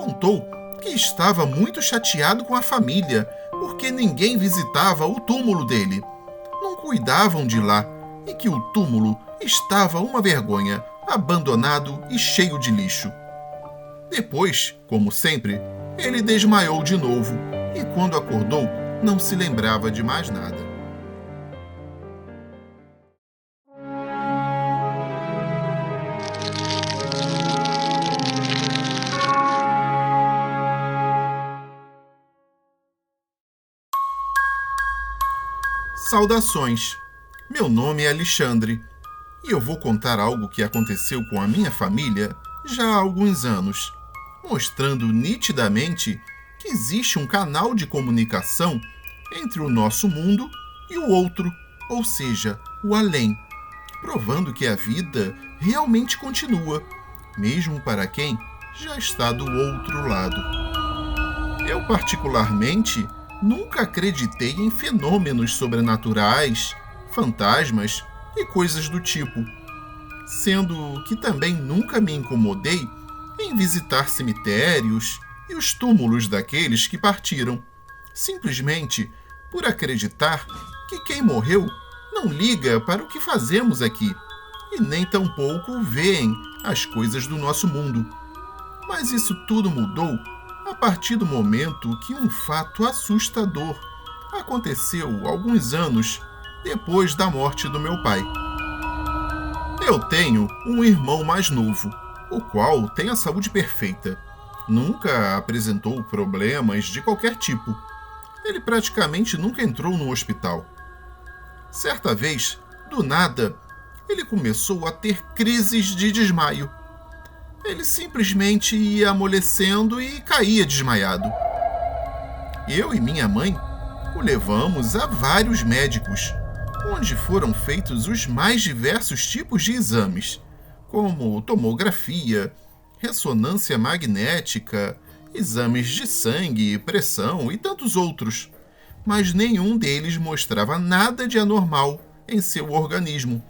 Contou que estava muito chateado com a família porque ninguém visitava o túmulo dele. Não cuidavam de lá e que o túmulo estava uma vergonha, abandonado e cheio de lixo. Depois, como sempre, ele desmaiou de novo e quando acordou não se lembrava de mais nada. Saudações! Meu nome é Alexandre e eu vou contar algo que aconteceu com a minha família já há alguns anos, mostrando nitidamente que existe um canal de comunicação entre o nosso mundo e o outro, ou seja, o além, provando que a vida realmente continua, mesmo para quem já está do outro lado. Eu, particularmente, nunca acreditei em fenômenos sobrenaturais, fantasmas e coisas do tipo, sendo que também nunca me incomodei em visitar cemitérios e os túmulos daqueles que partiram, simplesmente por acreditar que quem morreu não liga para o que fazemos aqui e nem tampouco veem as coisas do nosso mundo. Mas isso tudo mudou a partir do momento que um fato assustador aconteceu alguns anos depois da morte do meu pai. Eu tenho um irmão mais novo, o qual tem a saúde perfeita. Nunca apresentou problemas de qualquer tipo. Ele praticamente nunca entrou no hospital. Certa vez, do nada, ele começou a ter crises de desmaio. Ele simplesmente ia amolecendo e caía desmaiado. Eu e minha mãe o levamos a vários médicos, onde foram feitos os mais diversos tipos de exames, como tomografia, ressonância magnética, exames de sangue, pressão e tantos outros, mas nenhum deles mostrava nada de anormal em seu organismo.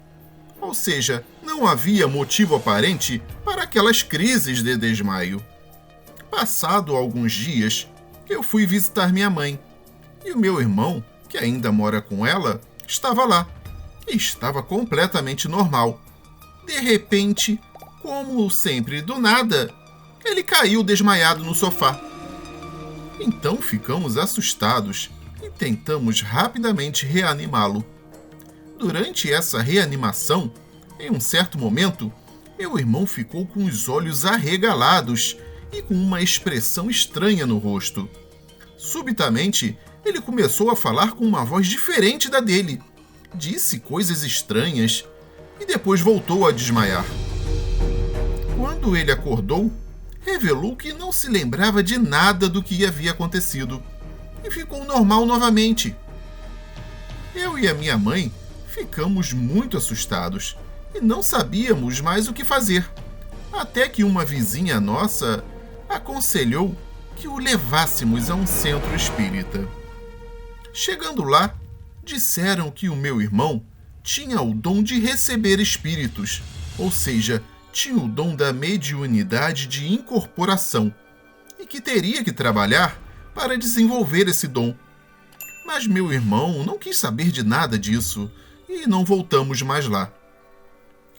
Ou seja, não havia motivo aparente para aquelas crises de desmaio. Passado alguns dias, eu fui visitar minha mãe, e o meu irmão, que ainda mora com ela, estava lá, e estava completamente normal. De repente, como sempre do nada, ele caiu desmaiado no sofá. Então ficamos assustados e tentamos rapidamente reanimá-lo. Durante essa reanimação, em um certo momento, meu irmão ficou com os olhos arregalados e com uma expressão estranha no rosto. Subitamente, ele começou a falar com uma voz diferente da dele. Disse coisas estranhas e depois voltou a desmaiar. Quando ele acordou, revelou que não se lembrava de nada do que havia acontecido e ficou normal novamente. Eu e a minha mãe ficamos muito assustados e não sabíamos mais o que fazer, até que uma vizinha nossa aconselhou que o levássemos a um centro espírita. Chegando lá, disseram que o meu irmão tinha o dom de receber espíritos, ou seja, tinha o dom da mediunidade de incorporação, e que teria que trabalhar para desenvolver esse dom. Mas meu irmão não quis saber de nada disso, e não voltamos mais lá.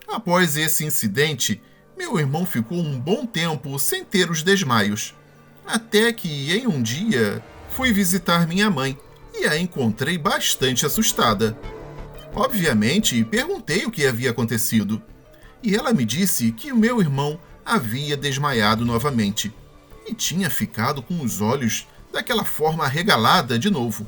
Após esse incidente, meu irmão ficou um bom tempo sem ter os desmaios, até que em um dia fui visitar minha mãe e a encontrei bastante assustada. Obviamente, perguntei o que havia acontecido, e ela me disse que o meu irmão havia desmaiado novamente e tinha ficado com os olhos daquela forma arregalada de novo.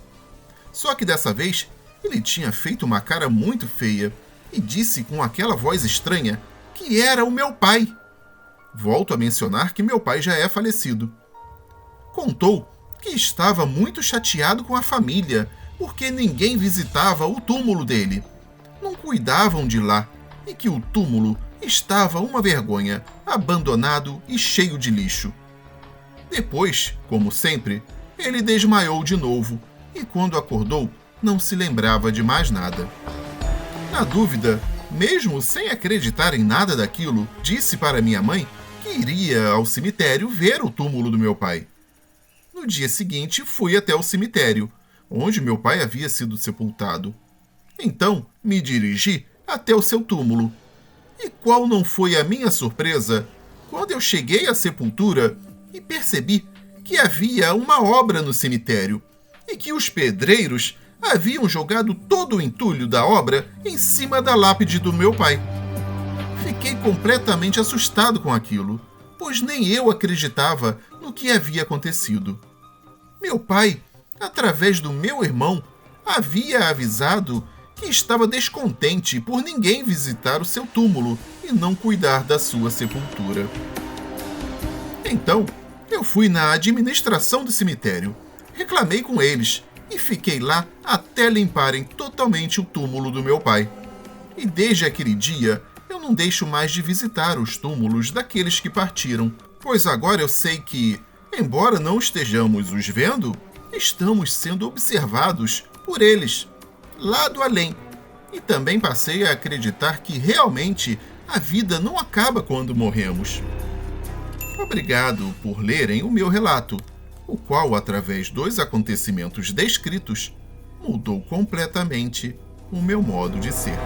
Só que dessa vez ele tinha feito uma cara muito feia e disse com aquela voz estranha que era o meu pai. Volto a mencionar que meu pai já é falecido. Contou que estava muito chateado com a família porque ninguém visitava o túmulo dele. Não cuidavam de lá e que o túmulo estava uma vergonha, abandonado e cheio de lixo. Depois, como sempre, ele desmaiou de novo e quando acordou não se lembrava de mais nada. Na dúvida, mesmo sem acreditar em nada daquilo, disse para minha mãe que iria ao cemitério ver o túmulo do meu pai. No dia seguinte, fui até o cemitério, onde meu pai havia sido sepultado. Então, me dirigi até o seu túmulo. E qual não foi a minha surpresa quando eu cheguei à sepultura e percebi que havia uma obra no cemitério e que os pedreiros haviam jogado todo o entulho da obra em cima da lápide do meu pai. Fiquei completamente assustado com aquilo, pois nem eu acreditava no que havia acontecido. Meu pai, através do meu irmão, havia avisado que estava descontente por ninguém visitar o seu túmulo e não cuidar da sua sepultura. Então, eu fui na administração do cemitério, reclamei com eles e fiquei lá até limparem totalmente o túmulo do meu pai. E desde aquele dia, eu não deixo mais de visitar os túmulos daqueles que partiram, pois agora eu sei que, embora não estejamos os vendo, estamos sendo observados por eles, lá do além. E também passei a acreditar que realmente a vida não acaba quando morremos. Obrigado por lerem o meu relato, o qual, através dos acontecimentos descritos, mudou completamente o meu modo de ser.